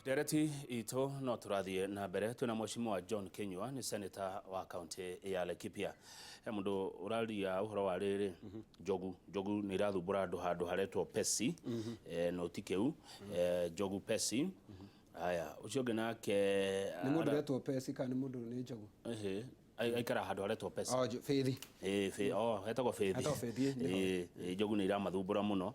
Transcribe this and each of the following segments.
Dereti ito no turathie na mbere twina mheshimiwa John Kinyua ni senator wa county ya Laikipia. Mundu uraria uhoro wa riri jogu ni rathumbura andu handu haretwo Pesi no tikeu jogu Pesi. Aya ucio nake ni mundu retwo Pesi kana mundu ni jogu aikara handu haretwo Pesi Feithi hetagwo Feithi jogu ni iramathumbura muno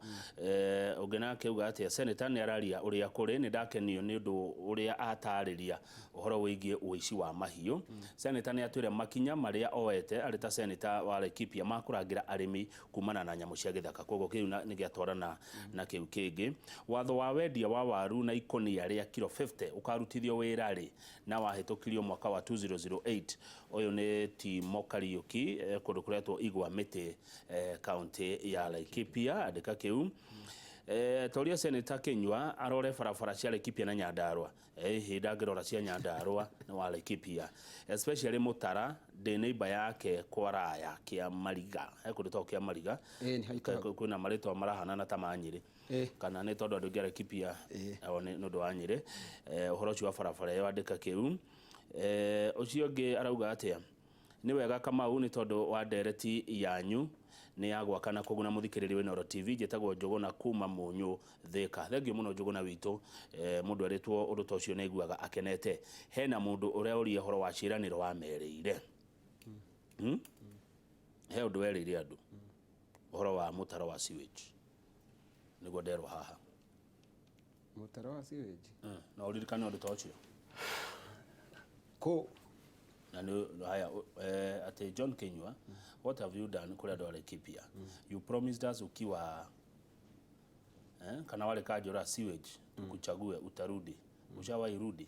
ungi nake uga atia senator ni araria uria kuri ni ndakenio ni undu uria atariria uhoro wigie uici wa mahiu. Senator ni atwire makinya maria oete ari ta senator wa Laikipia makurangira arimi kumana na nyamu cia githaka kogo kiu ni giatwarana na kiu kingi watho wa wendia wa waru na ikonia ria kilo 50 ukarutithio wirari na wahitukirio mwaka wa 2008 oyo ni Timo Kariuki kundu kuretwo igwa miti county ya Laikipia andika kiu toria senator Kinyua arore barabara cia Laikipia na Nyandarua hinda ngirora cia Nyandarua na wa Laikipia especially Mutara de neighbor yake Kwaraya kia Mariga kundu to kia Mariga kuna maritwa marahana na tamanyiri kana ni tondu andu ngia Laikipia one nundu wa Nyiri uhoro cio wa barabara yo andika kiu ucio ngi arauga atia ni wega Kamau ni tondu wa dereti yanyu ni yagwa kana kuguna muthikiriri we Noro TV jetagwo Njuguna kuma Munyu Thika. Thengio muno Njuguna witu mundu aritwo undu to cio neiguaga akenete hena mundu uria uri horo wa ciraniro wa merire he undu werire andu horo wa mutaro wa sewage niguo nderwo haha mutaro wa sewage na uririkane undu to cio ko na haya ate John Kinyua what have you done kule ndo Laikipia you promised us ukiwa kana wale kajora sewage tukuchague utarudi ushawahi rudi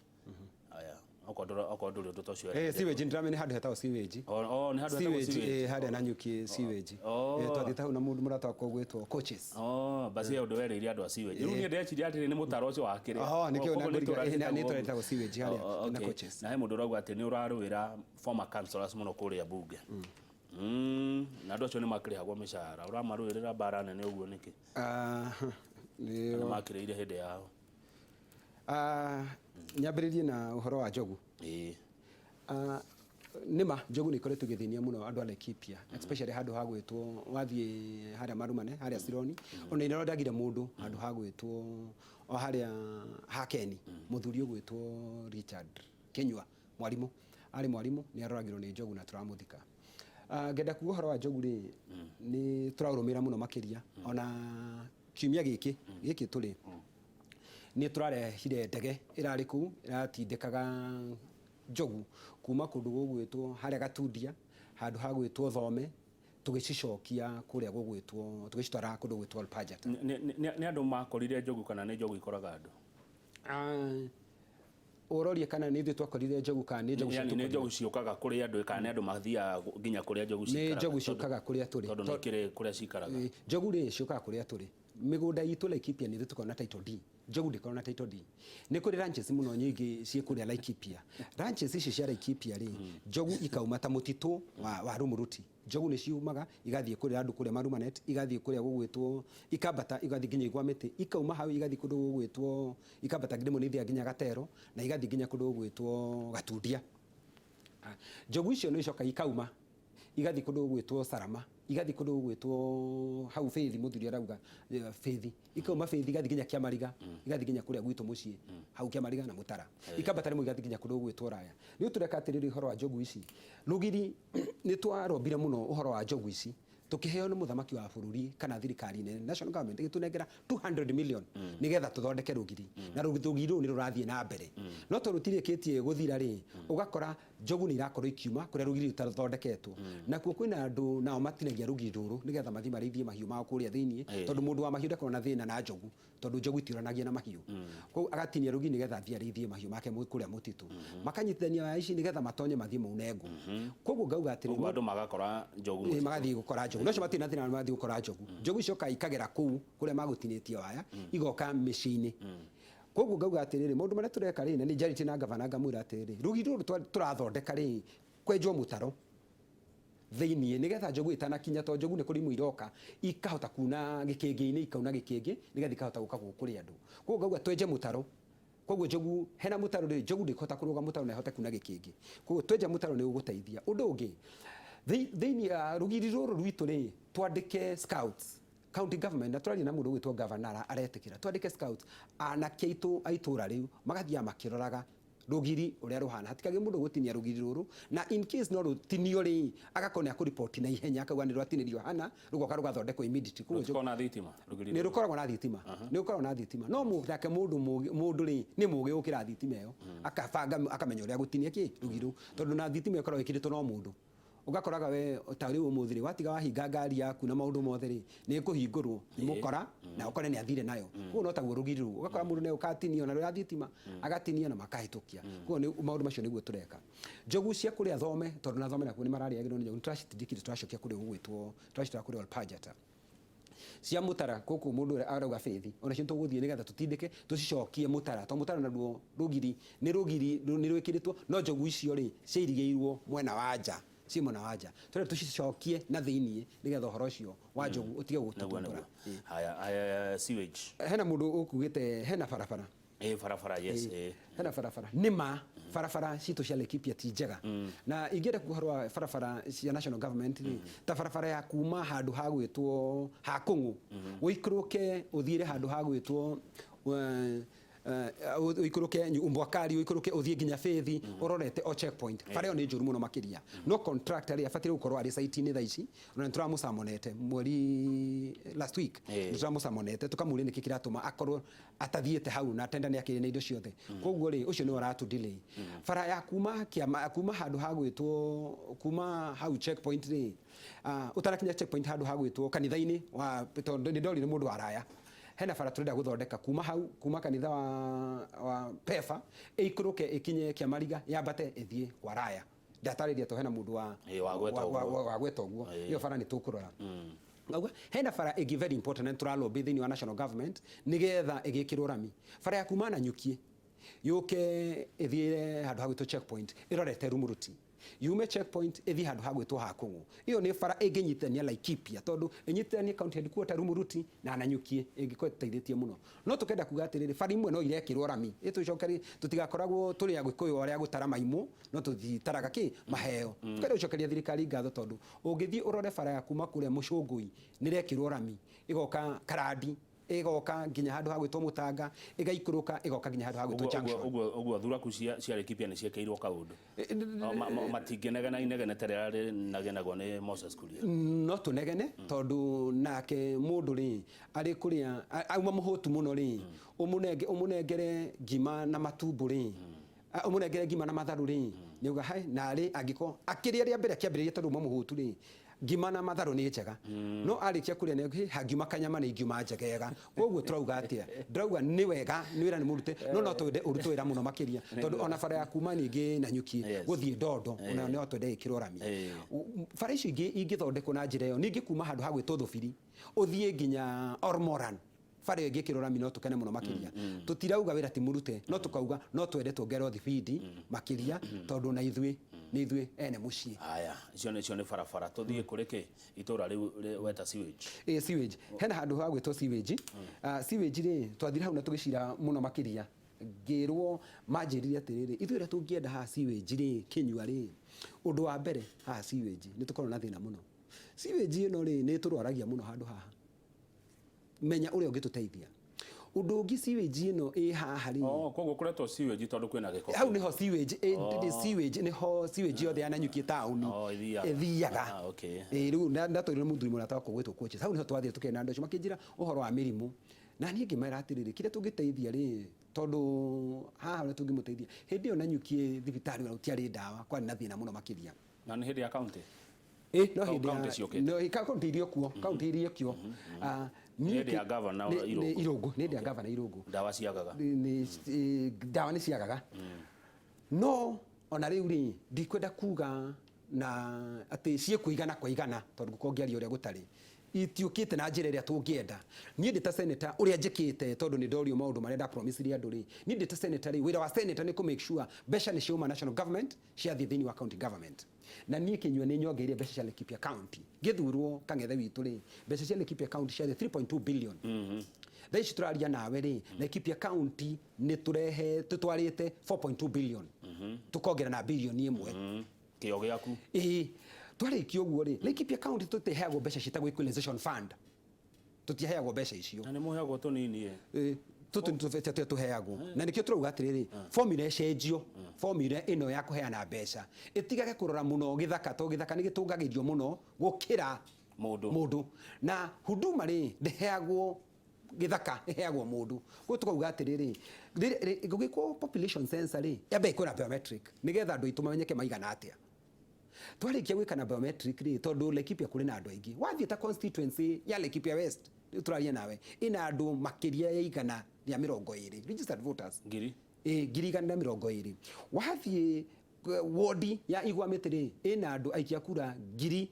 haya oko ndo totocio sewage ndramene hadu hata sewage ni hadu hata sewage hadu na nyuki sewage twatita na mundu murata kwa gwetwo coaches basi ndo were iri andu sewage runi ndechiri atiri ni mutaro ucio wakire nikio ni twareta go sewage haria na coaches na he mundu uragwa ati ni uraruira former councillors muno kuria bunge na ndo cio ni makirihagwo mishahara uramaruirira bara nene uguo niki ni makirire hinde yao nyambiririe na uhoro wa jogu nima jogu ni koretu githinia muno andu a Laikipia especially handu hagwetwo wathie haria marumane haria Sironi ona ino ndagire mundu handu hagwetwo o haria Hakeni muthuri ugwetwo Richard Kinyua mwarimu ari mwarimu ni aroragirwo ni jogu na turamuthika ngenda kuga uhoro wa jogu ri ni turarumira muno makiria ona kiumia giki tuli ni turarehire ndege irari ku iratindikaga jogu kuma kundu gugwitwo haria Gatundia handu hagwitwo Thome tugicishokia kuria gugwitwo tugicitwara kundu gwitwo Olpajat ni andu makorire jogu kana ni jogu ikoraga andu urorie kana ni thwe twakorire jogu kana ni jogu ni jogu ciokaga kuri andu kana andu mathia nginya kuria jogu cikaraga ni jogu ciokaga kuria turi tondu ni kire kuria cikaraga jogu ri ciokaga kuria turi migunda itu Laikipia ni tukona title D jogu ndikona title D ni kuri ranches muno nyingi cie kuria Laikipia ranches ici cia Laikipia ri jogu ikauma ta mutitu wa Rumuruti jogu ni ciumaga igathie kuria andu kuria Marumanet igathie kuria gugwitwo ikambata igathie nginya igwa miti ikauma hau igathie kundu gugwitwo ikambata ngirimo ni thia nginya Gatero na igathie nginya kundu gugwitwo Gatundia jogu icio ni coka ikauma igathie kundu gugwitwo Sarama igathie kundu gugwitwo hau Feithi muthuri arauga Feithi ikauma Feithi igathie nginya Kiamariga igathie nginya kuria gwitu mucii hau Kiamariga na Mutara ikambata rimo igathie nginya kundu gugwitwo Raya ni utureka atiriri horo wa jogu ici rugiri ni twarombire muno uhoro wa jogu ici tukiheo ni muthamaki wa bururi kana thirikari nene national government gitunengera 200 million nigetha tuthondeke rugiri na rugiri ni rurathie na mbere no turutirikitie guthira ri ugakora jogu ni irakorwo ikiuma kuria rugiri rutathondeketwo na kuo kwina andu nao matinagia rugiri ruru nigetha mathi marithie mahiu mao kuria thiini tondu mundu wa mahiu ndakorwo na thina na jogu tondu jogu itiranagia na mahiu ko agatinia rugiri nigetha athie arithie mahiu make kuria mutitu makanyitithania ici nigetha matonye mathie munengu koguo ngauga atiri andu magakora jogu magathie gukora jogu no matina thina mathie gukora jogu jogu icoka ikagera kuu kuria magutinitie waya igoka micini koguo ngauga atiriri mundu maria tureka ri ni Jarity na gavana ngamwira atiriri rugiri ruru turathondeka ri kwenjwo mutaro thiini nigetha jogu itana kinya to jogu ni kuri muiroka ikahota kuna gikingi-ini ikauna gikingi nigetha ikahota guka gukuri andu koguo ngauga twenje mutaro koguo Njogu hena mutaro ri Njogu ndikota kuruga mutaro na hote kuna gikingi koguo twenja mutaro ni uguteithia undu ungi thiini rugiri ruru rwitu ri twandike scouts county government na twari na mundu gwitwo governor aretikira twandike scouts anake aitura riu magathia makiroraga rugiri uria ruhana hatikage mundu gutinia rugiri ruru na in case no rutinio ri agakone aku report na ihenya akauga ni rwatinirio hana rugoka rugathondekwo immediately kuo Njogu na thitima rugiri ni rukoragwo na thitima ni rukoragwo na thitima no mudake mundu ri ni mugi ukira thitima iyo akabanga akamenya uria gutinia ki rugiru tondu na thitima ikoragwo ikiritwo no mundu ugakoraga we tari umuthiri watiga wahinga ngari yaku na maundu mothe ri ni kuhingurwo mukora na ukore ni athire nayo kuo no taguo rugiru ugakora mundu ne ukatinio na rwa thitima agatinio na makahitukia kuo ni maundu macio niguo tureka Njogu cia kuria thome tondu na thome na kuo ni marariagirwo ni Njogu turashitindikire turashokia kuria ugwitwo turashitira kuria Olpajata cia mutara kuku mundu arauga Faith ona cio tuguthie nigetha tutindike tucicokie mutara to mutara na ruo rugiri ni rwikiritwo no Njogu icio ri ciirigeirwo mwena wa nja simo na waja tore tucicokie na thiini nigetha horo cio wa Njogu utige gutungura haya sewage hena mundu ukugite hena barabara barabara yes hena barabara nima barabara citu cia Laikipia ti njega na ingienda kuharwa barabara cia national government ta barabara ya kuma handu ha gwitwo ha Kungu uikuruke uthire handu ha gwitwo uikuruke Umbwakari uikuruke uthie nginya Faith urorete o checkpoint fareo ni njuru muno makiria no contractor ya fatire gukorwo ari site ni thaici na turamusamonete mweri last week turamusamonete tukamuri ni kikiratuma akorwo atathiete hau na tenda ni akiri na indo ciothe koguo ri ucio ni uratu delay fara ya kuma handu ha gwitwo kuma hau checkpoint ri utarakinya checkpoint handu ha gwitwo kanitha-ini wa tondu ni ndori ni mundu araya hena bara turenda guthondeka kuma hau kuma kanitha wa Pefa ikuruke ikinye Kiamariga yambate ithie kwa Raya ndatariria to hena mundu wa gweta guo iyo bara ni tukurora hena bara igi very important and turalobe thini wa national government nigetha igikirwo rami bara ya kuma na Nyukie yuke ithire handu ha gwitwo checkpoint irorete Rumuruti yume checkpoint ethi handu ha gwitwo ha Kungu iyo ni bara inginyitania Laikipia tondu inyitania county headquarter Rumuruti na Nanyukie ingikoteithitie muno no tukenda kuga atiriri bara imwe no irekirwo rami itucokeri tutigakoragwo turi agikuyu aria gutara maimu no tuthitaraga ki maheo tukenda ucokeria thirikari ngatho tondu ungithie urore bara ya kuma kuria Mucungui nirekirwo rami igoka Karandi igoka nginya handu ha gwitwo Mutanga igaikuruka igoka nginya handu ha gwitwo Junction uguo thuraku cia Laikipia ni ciekeirwo kaundu matingenegena inegene tererari nagenagwo ni Moses Kuria no tunegene tondu nake mundu ri ari kuria auma muhutu muno ri umunengere ngima na matumbu ri umunengere ngima na matharu ri niuga hai nari angiko akiria ria mbere kiambiriria tondu muhutu ri ngima na matharu ni njega no arikia kuria ni hangiuma kanyama ni ngima njegega koguo turauga atia ndauga ni wega ni wira ni murute no twende urutu wira muno makiria tondu ona bara ya kuma ningi na Nyukie guthie Ndondo ona no twende ikirwo rami bara icio ingithondekwo na njira iyo ningi kuma handu ha gwitwo Thubiri uthie nginya Ormoran bara ingikirwo rami no tukene muno makiria tutirauga wira ti murute no tukauga no twende tuongerwo thibidi makiria tondu na ithui ni ithui ene mucii haya icio ni barabara tuthie kurike itura riu weta sewage sewage hena handu ha gwitwo sewage sewage ri twathira hau na tugicira muno makiria ngirwo manjiriria atiriri ithui ria tungienda ha sewage ri Kinyua ri undu wa mbere ha sewage ni tukorwo na thina muno sewage ino ri ni turwaragia muno handu haha menya uria ungituteithia undu ungi sewage ino haha ri koguo kuretwo sewage tondu kwina giko hau niho sewage sewage niho sewage yothe ya Nanyukie town ithiaga riu ndatwirire muthuri murata wako gwitwo coaches hau niho twathire tukena andu acio makinjira uhoro wa mirimu na niĩ ngĩmera atiriri kire tungiteithia ri tondu haha uria tungimuteithia hindi yo Nanyukie thibitari ura utiari ndawa kwani na thina muno makiria na ni hindi ya county no hindi no county irio kuo county irio kio ni ya governor Irungu ni ya governor Irungu ndawa ciagaga ni ndawa ni ciagaga no ona riu ri ndikwenda kuga na ati cie kuigana kwa igana tondu kuongeria uria gutari itiukite na njira iria tungienda nie ndita senator uria njikite tondu ni ndorio maundu maria nda promise ria nduri nie ndita senator wira wa senator ni ku make sure besha ni ciuma national government cia thini wa county government na nie Kinyua ni nyongeire besha cia Laikipia county githurwo kangethe witu ri besha cia Laikipia county cia 3.2 billion thaici turaria nawe ri Laikipia County ni turehe tutwarite 4.2 billion tukongera na billion imwe kio giaku twarikio guo ri Laikipia County tutiheagwo mbeca citagwo equalization fund tutiheagwo mbeca icio na ni muheagwo tunini tutu tufete tuheagwo na nikio turauga atiriri formula ecenjio formula ino ya kuheana mbeca itigage kurora muno githaka to githaka ni gitungagirio muno gukira mundu na huduma ri ndeheagwo githaka iheagwo mundu gwo tukauga atiriri gugikwo population census ri yabe ikora biometric nigetha andu itu mamenyeke maigana atia twarikia gwikana biometric ri tondu Laikipia kuri na andu aingi wathie ta constituency ya Laikipia West turaria nawe ina andu makiria ya igana ya 20 registered voters ngiri 120 wathie ward ya Igwamiti ri ina andu aikia kura ngiri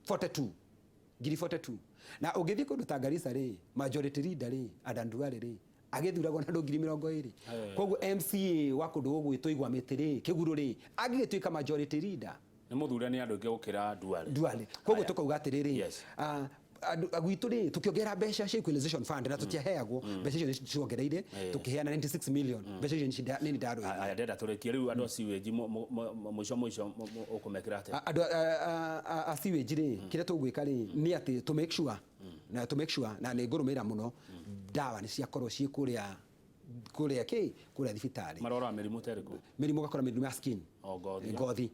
42 na ugithie kundu ta Garissa ri majority leader ri Adanduale ri agithuragwo na andu ngiri 20 koguo MCA wa kundu gugwitwo Igwamiti ri Kiguru ri agigituika majority leader ni muthure ni andu ngi gukira Duale koguo tukauga atiriri agwitu ri tukiongera mbeca cia equalization fund na tutiaheagwo mbeca icio ciongereire tukiheana 96 million mbeca icio ni ndaro aya ndenda turikie riu andu siweji muico ukumekira ate andu a siweji ri kire tugwika ri ni ati to make sure na ni ngurumira muno dawa ni cia korwo cie kuria thibitari marora mirimu teriko mirimu gakora mirimu ya skin ngothi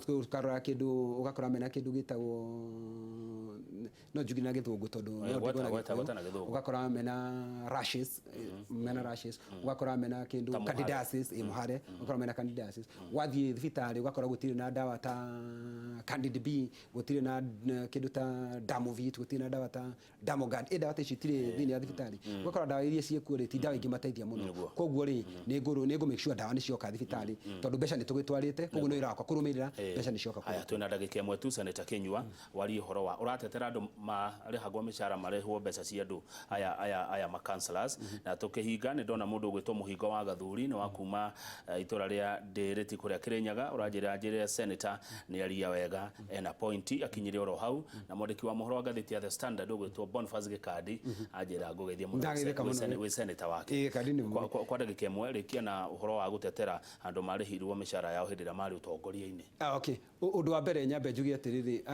tukarora kindu ugakora mena kindu gitagwo no jugi na githungu tondu ugakora mena rashes ugakora mena kindu candidiasis muhare ugakora mena candidiasis wathie thibitari ugakora gutire na dawa ta Candid B gutire na kindu ta Damovit gutire na dawa ta Damogard dawa ta citire thini ya thibitari ugakora dawa iria ciekuo ti dawa ingimateithia muno koguo ri ni go make sure dawa ni cioka thibitari tondu mbeca ni tugitwarite koguo no irakwa kurumirira mbeca ni cioka aya twina ndagika imwe tu Senator Kinyua wari horo wa uratetera andu marihagwo mishara marehwo mbeca cia andu aya ma councillors na tukihinga ni ndona mundu gwitwo Muhingo wa Gathuri ni wa kuma itura ria Ndiriti kuria Kirinyaga urajira Senator ni aria wega ena point akinyire oro hau na mwandiki wa mohoro wa gatheti ya The Standard gwitwo Boniface Gikadi ajira ngugethia muno we senator wake kwa ndagika imwe rikia na uhoro wa gutetera andu marihirwo mishara yao hindira mari utongoria-ini okay undu wa mbere nyambe njugi atiriri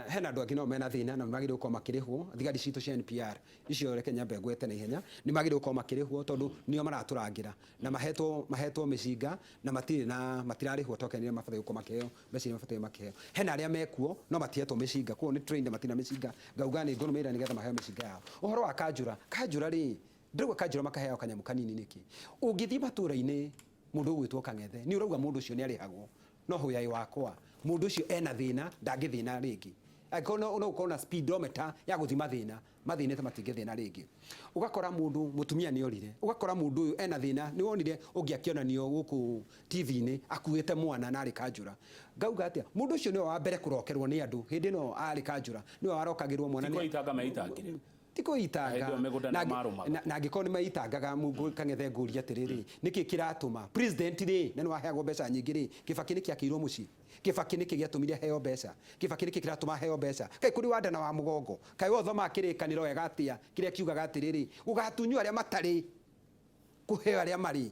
hena andu angĩ no mena thina na magire uko makirihwo thigari citu cia NPR icio reke nyambe ngwete na ihenya ni magire uko makirihwo tondu nio maraturangira na mahetwo micinga na matirarihwo tokenire mabathe uko makiheo mbeca mabathe makiheo hena aria mekuo no matihetwo micinga kuo ni trained matina micinga ngauga ni ngurumira nigetha maheo micinga yao uhoro wa Kanjura ri ndĩrauga Kanjura makaheo kanyamu kanini niki ungithie matura-ini mundu gwitwo Kang'ethe ni urauga mundu ucio ni arihagwo no huyai wakwa mundu ucio ena thina ndangithina ringi akono no ukona speedometer ya guthima thina mathina matingithina ringi ugakora mundu mutumia ni orire ugakora mundu uyu ena thina ni wonire ungiakionanio guku TV-ini akuite mwana na ari Kanjura ngauga atia mundu ucio ni wa mbere kurokerwo ni andu hindi no ari Kanjura ni warokagirwo mwana ni itanga maitangire tiko itanga na ngiko ni maitangaga mungu Kang'ethe nguria atiriri niki kiratuma president ri nene waheagwo mbeca nyingi ri Kibaki niki akirwo muci Kibaki niki giatumire heo mbeca Kibaki niki kiratuma heo mbeca kai kuri wandana wa mugongo kai wothoma akirikaniro wega atia kiria kiugaga atiriri ugatunywa aria matari kuheo aria mari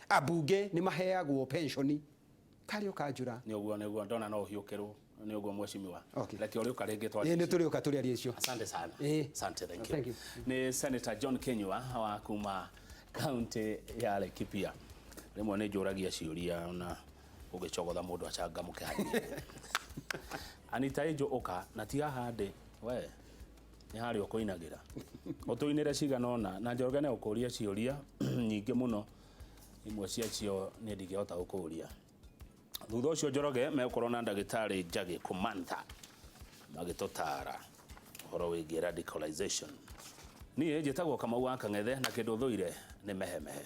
abunge ni maheagwo pensioni kario Kanjura ni uguo ndona no hiukerwo ni uguo mweshimiwa lakini uri ukarenge twari ni turi ukaturia icio asante sana asante thank you ni Senator John Kinyua wa kuma county ya Laikipia rimwe ni njuragia ciuria na ugicogotha mundu acangamuke hani Anita Ejo oka na tiga hande we ni hari ukuinagira utuinire ciganona na Njoroge ne ukuria ciuria nyingi muno imwe cia cio ni ndigihota gukuria thutha ucio Njoroge mekorwo na ndagitari Njagi Kumantha magitotara horo wigie radicalization ni njitagwo Kamau wa Kang'ethe na kindu thuire ni mehemehe